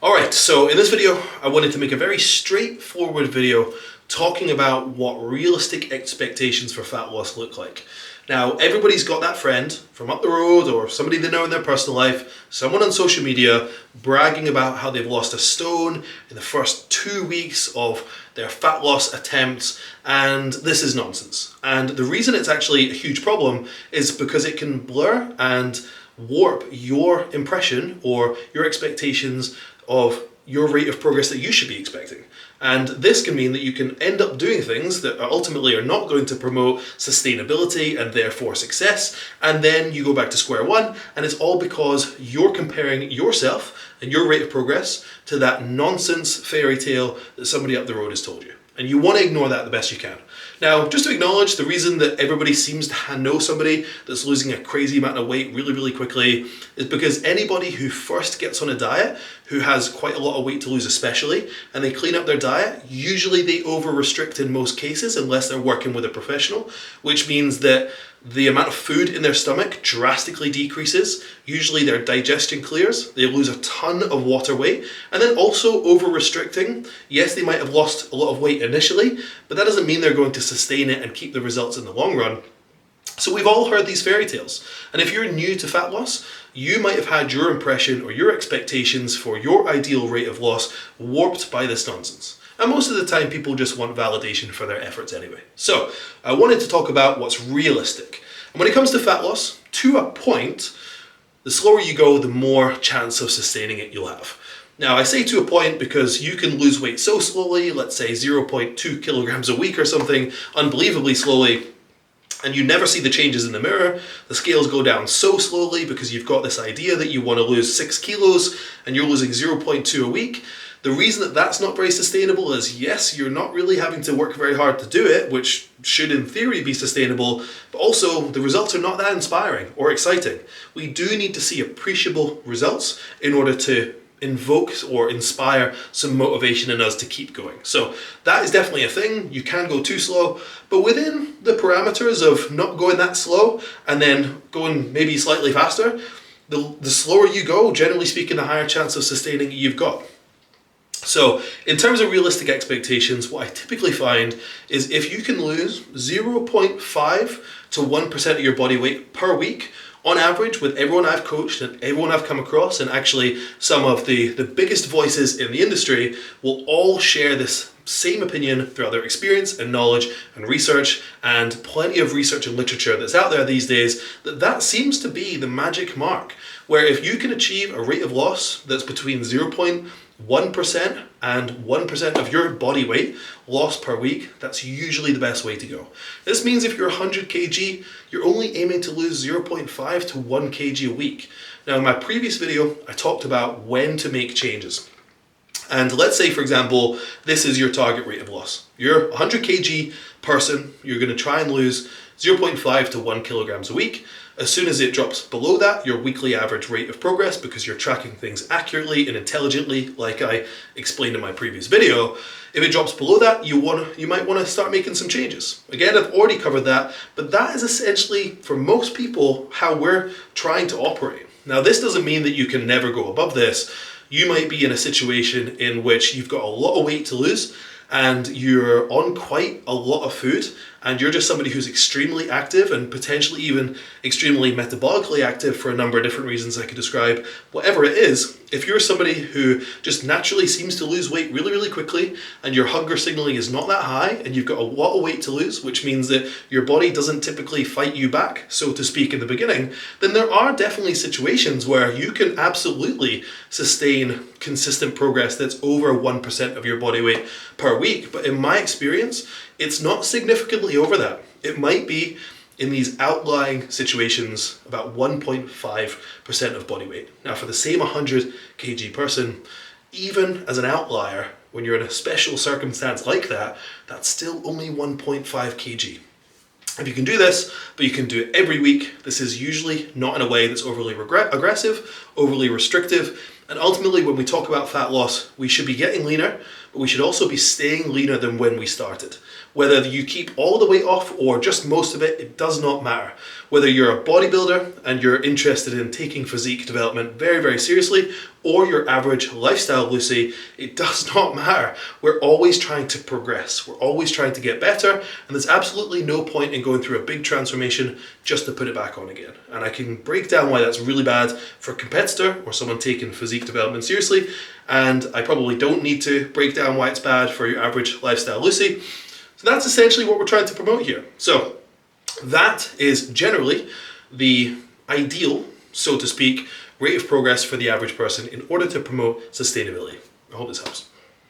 Alright, so in this video I wanted to make a very straightforward video talking about what realistic expectations for fat loss look like. Now, everybody's got that friend from up the road or somebody they know in their personal life, someone on social media bragging about how they've lost a stone in the first 2 weeks of their fat loss attempts, and this is nonsense. And the reason it's actually a huge problem is because it can blur and warp your impression or your expectations of your rate of progress that you should be expecting. And this can mean that you can end up doing things that ultimately are not going to promote sustainability and therefore success, and then you go back to square one, and it's all because you're comparing yourself and your rate of progress to that nonsense fairy tale that somebody up the road has told you. And you want to ignore that the best you can. Now, just to acknowledge, the reason that everybody seems to know somebody that's losing a crazy amount of weight really quickly is because anybody who first gets on a diet, who has quite a lot of weight to lose especially, and they clean up their diet, usually they over-restrict in most cases unless they're working with a professional, which means that the amount of food in their stomach drastically decreases. Usually their digestion clears, they lose a ton of water weight, and then also over-restricting. Yes, they might have lost a lot of weight initially, but that doesn't mean they're going to sustain it and keep the results in the long run. So we've all heard these fairy tales, and if you're new to fat loss, you might have had your impression or your expectations for your ideal rate of loss warped by this nonsense. And most of the time people just want validation for their efforts anyway. So I wanted to talk about what's realistic. And when it comes to fat loss, to a point, the slower you go, the more chance of sustaining it you'll have. Now, I say to a point because you can lose weight so slowly, let's say 0.2 kilograms a week or something, unbelievably slowly, and you never see the changes in the mirror. The scales go down so slowly because you've got this idea that you want to lose 6 kilos and you're losing 0.2 a week. The reason that that's not very sustainable is, yes, you're not really having to work very hard to do it, which should in theory be sustainable, but also the results are not that inspiring or exciting. We do need to see appreciable results in order to invoke or inspire some motivation in us to keep going. So that is definitely a thing. You can go too slow, but within the parameters of not going that slow and then going maybe slightly faster, the slower you go, generally speaking, the higher chance of sustaining you've got. So in terms of realistic expectations, what I typically find is if you can lose 0.5 to 1% of your body weight per week, on average, with everyone I've coached and everyone I've come across, and actually some of the biggest voices in the industry will all share this same opinion throughout their experience and knowledge and research, and plenty of research and literature that's out there these days, that seems to be the magic mark, where if you can achieve a rate of loss that's between 0.1% and 1% of your body weight lost per week, that's usually the best way to go. This means if you're 100 kg, you're only aiming to lose 0.5 to 1 kg a week. Now, in my previous video, I talked about when to make changes. And let's say, for example, this is your target rate of loss. You're a 100 kg person, you're going to try and lose 0.5 to 1 kilograms a week. As soon as it drops below that, your weekly average rate of progress, because you're tracking things accurately and intelligently, like I explained in my previous video, if it drops below that, you might want to start making some changes. Again, I've already covered that, but that is essentially, for most people, how we're trying to operate. Now, this doesn't mean that you can never go above this. You might be in a situation in which you've got a lot of weight to lose and you're on quite a lot of food, and you're just somebody who's extremely active and potentially even extremely metabolically active for a number of different reasons I could describe. Whatever it is, if you're somebody who just naturally seems to lose weight really quickly and your hunger signaling is not that high and you've got a lot of weight to lose, which means that your body doesn't typically fight you back, so to speak, in the beginning, then there are definitely situations where you can absolutely sustain consistent progress that's over 1% of your body weight per week. But in my experience, it's not significantly over that. It might be in these outlying situations about 1.5% of body weight. Now, for the same 100 kg person, even as an outlier, when you're in a special circumstance like that, that's still only 1.5 kg. If you can do this, but you can do it every week, this is usually not in a way that's overly aggressive, overly restrictive, and ultimately when we talk about fat loss, we should be getting leaner, but we should also be staying leaner than when we started. Whether you keep all the weight off or just most of it, it does not matter. Whether you're a bodybuilder and you're interested in taking physique development very, very seriously, or your average lifestyle Lucy, it does not matter. We're always trying to progress. We're always trying to get better, and there's absolutely no point in going through a big transformation just to put it back on again. And I can break down why that's really bad for a competitor or someone taking physique development seriously, and I probably don't need to break down why it's bad for your average lifestyle Lucy. So that's essentially what we're trying to promote here. So that is generally the ideal, so to speak, rate of progress for the average person in order to promote sustainability. I hope this helps.